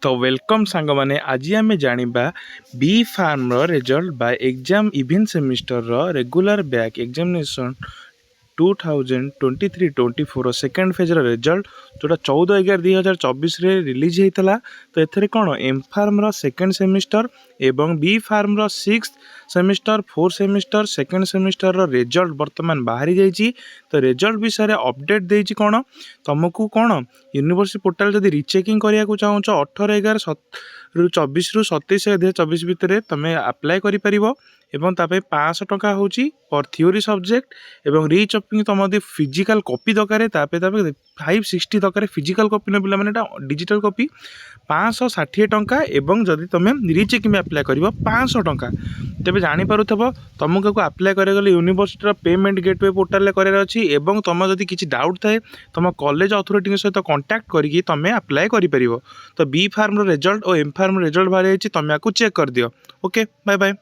तो वेलकम सांग मैंने आज आम जाना बी फार्म रिजल्ट बा exam event semester regular back examination 2023-24 second phase result जोटा 14/11/2024 रिलीज होता। तो एथे कौन एम फार्म सेकेंड सेमिस्टर एवं B pharm six semester fourth semester second semester result बर्तमान बाहरी जाइए। तो रिजल्ट विषय अपडेट देती कौन तुमको कौन यूनिवर्सिटी पोर्टाल जब रिचेकिंग करने को चाहो 18/11/24 ରୁ 27/11/24 भितर तुम आप्लाय कर एवं तापर 500 टंका हूँ पर थियोरी सब्जेक्ट एवं रीचपिंग तुम यदि फिजिकाल कॉपी दरकार 560 दरकार फिजिकाल कॉपी न पे डिजिटल कॉपी 560 टंका एवं जदि तुम रीचेकिंग आप्लाय कर 500 टंका। तेज जापर तुमको आप्लाय करे यूनिवर्सिटी पेमेंट गेटवे पोर्टाल करार अच्छी एवं तुम जदि किसी डाउट थाए तुम कॉलेज अथॉरिटी सहित कांटेक्ट करके तुम आप्लाय कर। तो बी फार्म रिजल्ट और एम फार्म रिजल्ट बाहरी तुम या चेक कर दियो। Okay bye bye.